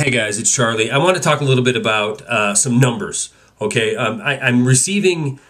Hey guys, it's Charlie. I want to talk a little bit about some numbers. Okay, I'm receiving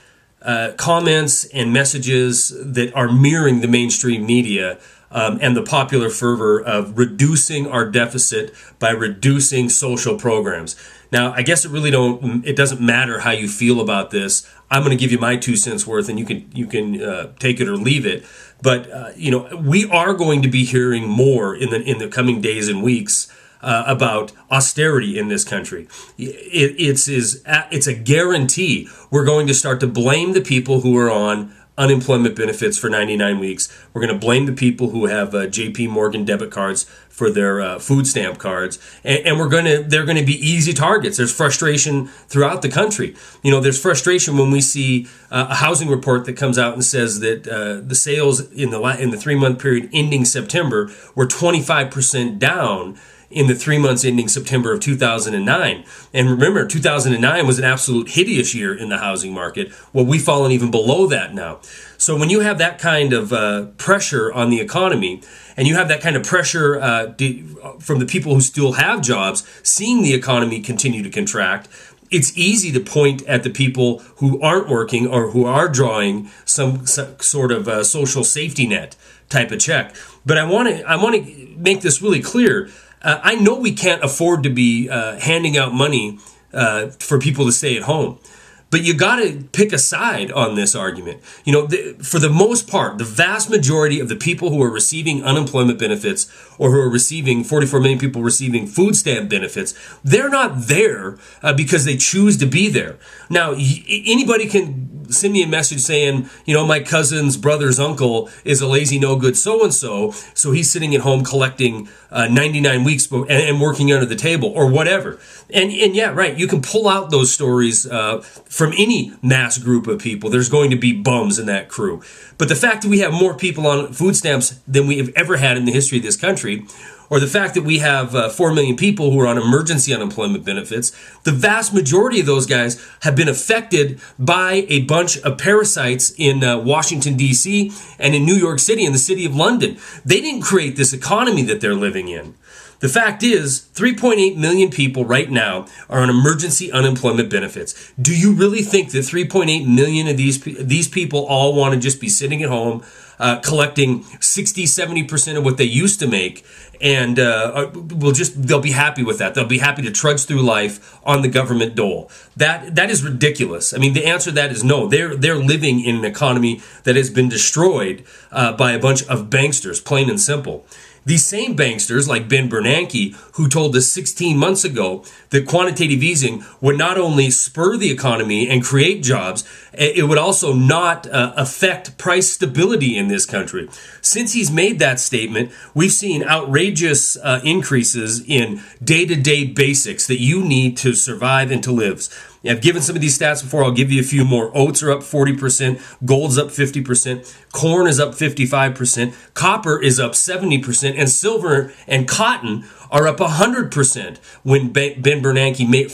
comments and messages that are mirroring the mainstream media and the popular fervor of reducing our deficit by reducing social programs. Now, I guess it doesn't matter how you feel about this. I'm going to give you my 2 cents worth, and you can take it or leave it. But we are going to be hearing more in the coming days and weeks about austerity in this country. It's a guarantee. We're going to start to blame the people who are on unemployment benefits for 99 weeks. We're going to blame the people who have JP Morgan debit cards for their food stamp cards, and they're going to be easy targets. There's frustration throughout the country. There's frustration when we see a housing report that comes out and says that the sales in the 3-month period ending September were 25% down in the 3 months ending September of 2009. And remember, 2009 was an absolute hideous year in the housing market. Well, we've fallen even below that now. So when you have that kind of pressure on the economy, and you have that kind of pressure from the people who still have jobs, seeing the economy continue to contract, it's easy to point at the people who aren't working or who are drawing some sort of social safety net type of check. But I want to make this really clear. I know we can't afford to be handing out money for people to stay at home, but you got to pick a side on this argument. For the most part, the vast majority of the people who are receiving unemployment benefits or who are receiving 44 million people receiving food stamp benefits, they're not there because they choose to be there. Now, anybody can send me a message saying, my cousin's brother's uncle is a lazy, no good so-and-so, so he's sitting at home collecting 99 weeks and working under the table or whatever. And yeah, right, you can pull out those stories from any mass group of people. There's going to be bums in that crew. But the fact that we have more people on food stamps than we have ever had in the history of this country, or the fact that we have 4 million people who are on emergency unemployment benefits, the vast majority of those guys have been affected by a bunch of parasites in Washington, D.C. and in New York City and the city of London. They didn't create this economy that they're living in. The fact is, 3.8 million people right now are on emergency unemployment benefits. Do you really think that 3.8 million of these people all want to just be sitting at home collecting 60-70% of what they used to make, and they'll be happy with that? They'll be happy to trudge through life on the government dole. That is ridiculous. I mean, the answer to that is no. They're living in an economy that has been destroyed by a bunch of banksters, plain and simple. These same banksters, like Ben Bernanke, who told us 16 months ago that quantitative easing would not only spur the economy and create jobs, it would also not affect price stability in this country. Since he's made that statement, we've seen outrageous increases in day-to-day basics that you need to survive and to live. I've given some of these stats before. I'll give you a few more. Oats are up 40%, gold's up 50%, corn is up 55%, copper is up 70%, and silver and cotton are up 100% when Ben Bernanke made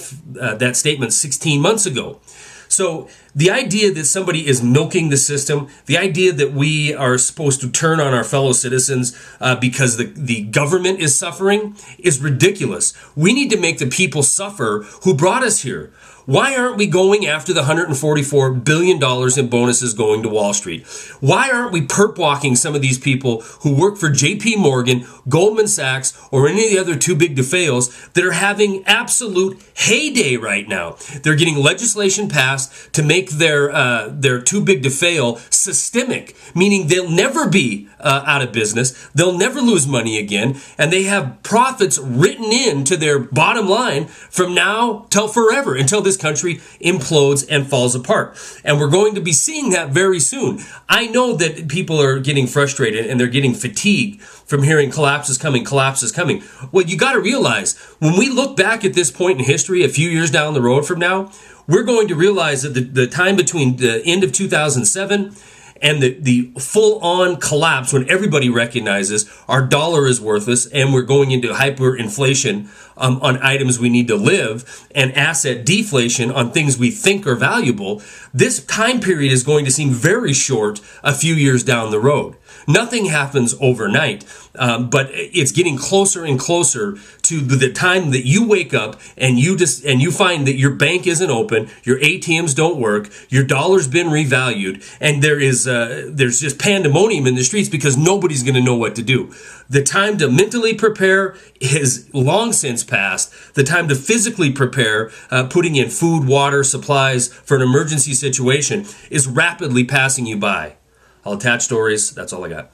that statement 16 months ago. So the idea that somebody is milking the system, the idea that we are supposed to turn on our fellow citizens because the government is suffering is ridiculous. We need to make the people suffer who brought us here. Why aren't we going after the $144 billion in bonuses going to Wall Street? Why aren't we perp walking some of these people who work for JP Morgan, Goldman Sachs, or any of the other too big to fails that are having absolute heyday right now? They're getting legislation passed to make their too big to fail systemic, meaning they'll never be out of business, they'll never lose money again, and they have profits written into their bottom line from now till forever, until this country implodes and falls apart. And we're going to be seeing that very soon. I know that people are getting frustrated and they're getting fatigued from hearing collapse is coming, collapse is coming. Well, you got to realize, when we look back at this point in history, a few years down the road from now, we're going to realize that the time between the end of 2007 and the full-on collapse, when everybody recognizes our dollar is worthless and we're going into hyperinflation on items we need to live and asset deflation on things we think are valuable, this time period is going to seem very short a few years down the road. Nothing happens overnight, but it's getting closer and closer to the time that you wake up and you find that your bank isn't open, your ATMs don't work, your dollar's been revalued, and there's just pandemonium in the streets because nobody's going to know what to do. The time to mentally prepare is long since past. The time to physically prepare, putting in food, water, supplies for an emergency situation, is rapidly passing you by. I'll attach stories. That's all I got.